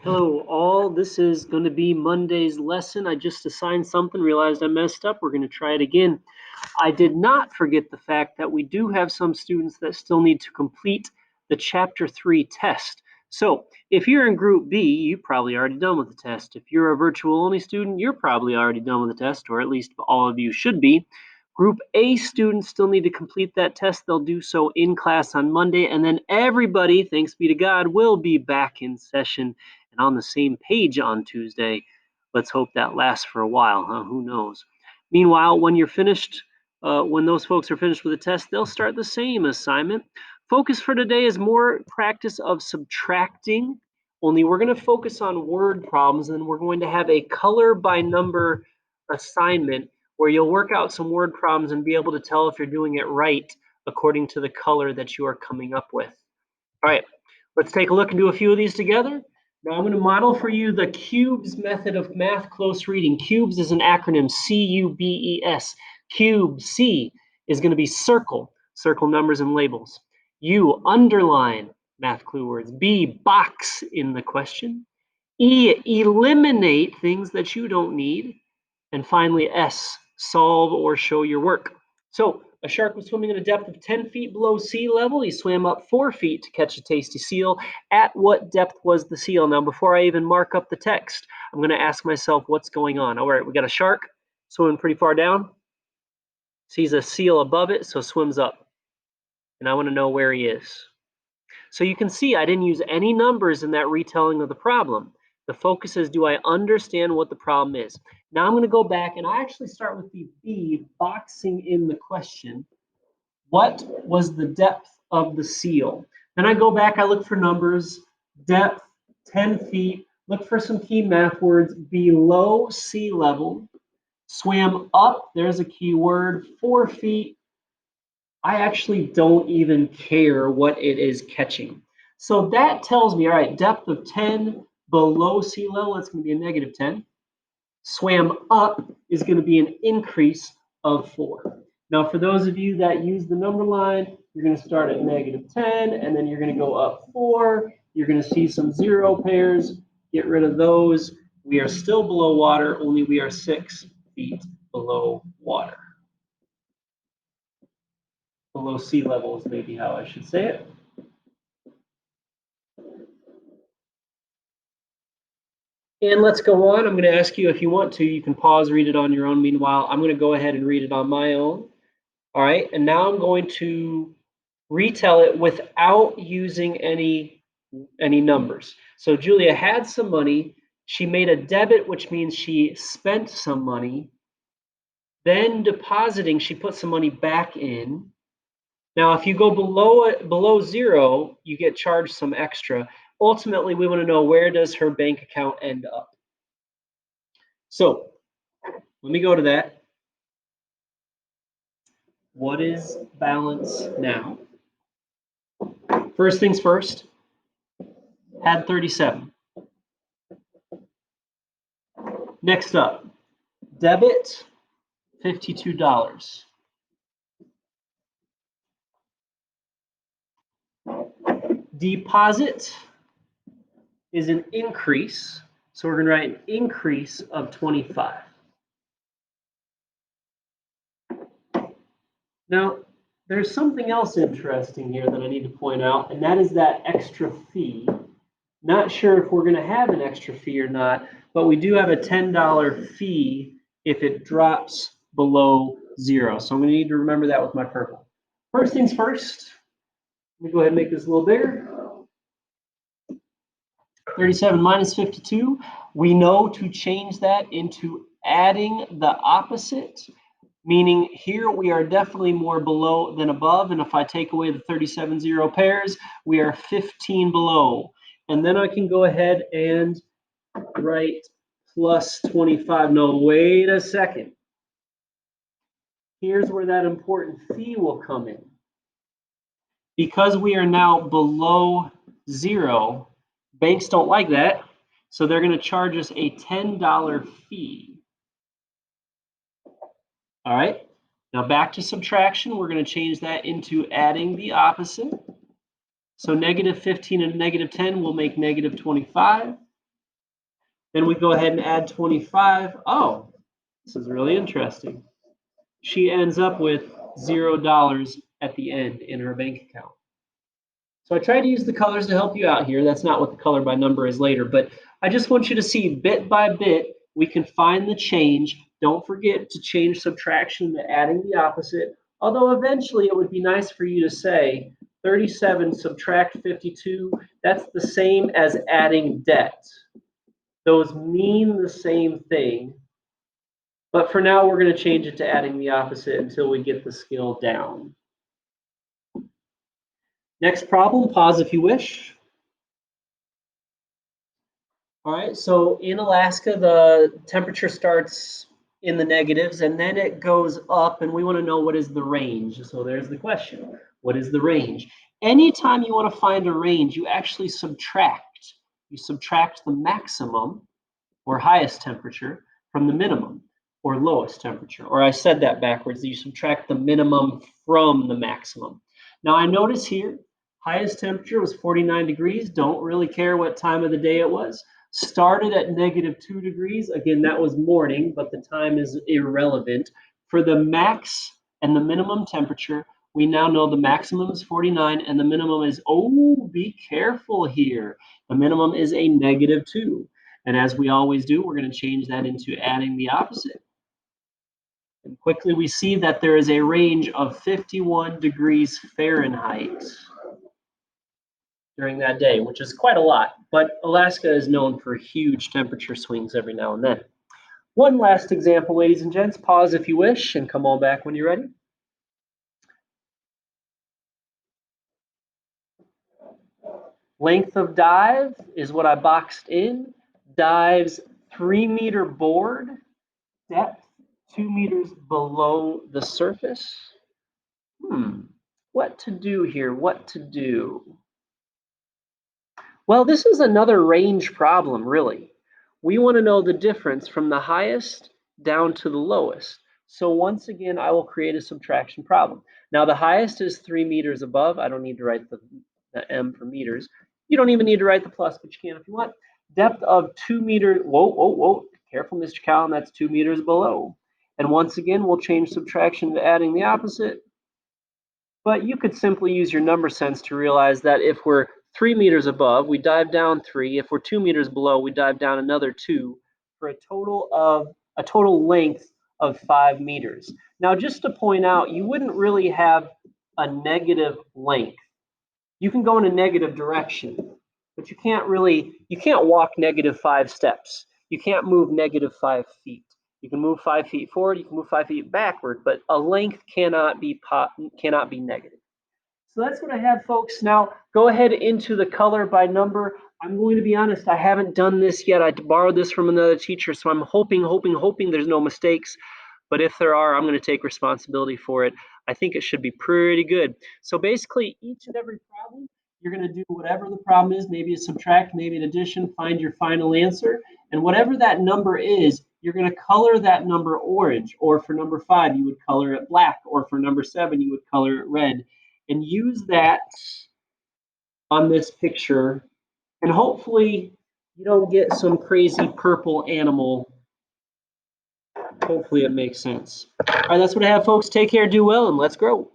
Hello all, this is going to be Monday's lesson. I just assigned something, realized I messed up. We're going to try it again. I did not forget the fact that we do have some students that still need to complete the Chapter 3 test. So if you're in Group B, you're probably already done with the test. If you're a virtual only student, you're probably already done with the test, or at least all of you should be. Group A students still need to complete that test. They'll do so in class on Monday, and then everybody, thanks be to God, will be back in session and on the same page on Tuesday. Let's hope that lasts for a while, huh? Who knows? Meanwhile, when you're finished, when those folks are finished with the test, they'll start the same assignment. Focus for today is more practice of subtracting, only we're going to focus on word problems, and we're going to have a color by number assignment where you'll work out some word problems and be able to tell if you're doing it right according to the color that you are coming up with. All right, let's take a look and do a few of these together. Now I'm going to model for you the CUBES method of math close reading. CUBES is an acronym, C-U-B-E-S. Cube, C, is going to be circle numbers and labels. U, underline math clue words. B, box in the question. E, eliminate things that you don't need. And finally, S, solve or show your work. So a shark was swimming at a depth of 10 feet below sea level. He swam up 4 feet to catch a tasty seal. At what depth was the seal? Now, before I even mark up the text, I'm going to ask myself what's going on. All right, we got a shark swimming pretty far down. Sees a seal above it, so swims up. And I want to know where he is. So you can see I didn't use any numbers in that retelling of the problem. The focus is, do I understand what the problem is? Now I'm going to go back and I actually start with the B, boxing in the question. What was the depth of the seal? Then I go back, I look for numbers, depth, 10 feet, look for some key math words, below sea level, swam up, there's a key word, 4 feet. I actually don't even care what it is catching. So that tells me, all right, depth of 10 below sea level, that's going to be a negative 10. Swam up is going to be an increase of 4. Now, for those of you that use the number line, you're going to start at negative 10, and then you're going to go up 4. You're going to see some 0 pairs. Get rid of those. We are still below water, only we are 6 feet below water. Below sea level is maybe how I should say it. And let's go on. I'm going to ask you, if you want to, you can pause, read it on your own. Meanwhile, I'm going to go ahead and read it on my own. All right, and now I'm going to retell it without using any numbers. So Julia had some money. She made a debit, which means she spent some money. Then depositing, she put some money back in. Now, if you go below 0, you get charged some extra. Ultimately, we want to know, where does her bank account end up? So let me go to that. What is balance now? First things first, had 37. Next up, debit, $52. Deposit is an increase, so we're going to write an increase of 25. Now, there's something else interesting here that I need to point out, and that is that extra fee. Not sure if we're going to have an extra fee or not, but we do have a $10 fee if it drops below 0. So I'm going to need to remember that with my purple. First things first, let me go ahead and make this a little bigger. 37 minus 52. We know to change that into adding the opposite, meaning here we are definitely more below than above. And if I take away the 37 0 pairs, we are 15 below. And then I can go ahead and write plus 25. No, wait a second. Here's where that important fee will come in. Because we are now below 0, banks don't like that, so they're going to charge us a $10 fee. All right, now back to subtraction. We're going to change that into adding the opposite. So negative 15 and negative 10 will make negative 25. Then we go ahead and add 25. Oh, this is really interesting. She ends up with $0 at the end in her bank account. So I tried to use the colors to help you out here. That's not what the color by number is later, but I just want you to see bit by bit, we can find the change. Don't forget to change subtraction to adding the opposite. Although eventually it would be nice for you to say 37 subtract 52, that's the same as adding debt. Those mean the same thing, but for now we're going to change it to adding the opposite until we get the skill down. Next problem, pause if you wish. All right, so in Alaska, the temperature starts in the negatives and then it goes up, and we want to know what is the range. So there's the question. What is the range? Anytime you want to find a range, you actually subtract. You subtract the maximum or highest temperature from the minimum or lowest temperature. Or I said that backwards. You subtract the minimum from the maximum. Now I notice here, highest temperature was 49 degrees. Don't really care what time of the day it was. Started at -2 degrees. Again, that was morning, but the time is irrelevant. For the max and the minimum temperature, we now know the maximum is 49 and the minimum is, oh, be careful here. The minimum is a -2. And as we always do, we're going to change that into adding the opposite. And quickly we see that there is a range of 51 degrees Fahrenheit during that day, which is quite a lot. But Alaska is known for huge temperature swings every now and then. One last example, ladies and gents. Pause if you wish and come on back when you're ready. Length of dive is what I boxed in. Dives 3-meter board, depth 2 meters below the surface. What to do here? What to do? Well, this is another range problem, really. We want to know the difference from the highest down to the lowest. So once again, I will create a subtraction problem. Now the highest is 3 meters above. I don't need to write the M for meters. You don't even need to write the plus, but you can if you want. Depth of 2 meters. Whoa, whoa, whoa. Careful, Mr. Callan, that's 2 meters below. And once again, we'll change subtraction to adding the opposite. But you could simply use your number sense to realize that if we're 3 meters above, we dive down 3. If we're 2 meters below, we dive down another 2 for a total length of 5 meters. Now, just to point out, you wouldn't really have a negative length. You can go in a negative direction, but you can't walk -5 steps. You can't move -5 feet. You can move 5 feet forward, you can move 5 feet backward, but a length cannot be negative. So that's what I have, folks. Now go ahead into the color by number. I'm going to be honest, I haven't done this yet. I borrowed this from another teacher, so I'm hoping there's no mistakes. But if there are, I'm going to take responsibility for it. I think it should be pretty good. So basically, each and every problem, you're going to do whatever the problem is, maybe a subtract, maybe an addition, find your final answer. And whatever that number is, you're going to color that number orange. Or for number 5, you would color it black. Or for number 7, you would color it red. And use that on this picture. And hopefully, you don't get some crazy purple animal. Hopefully it makes sense. All right, that's what I have, folks. Take care, do well, and let's grow.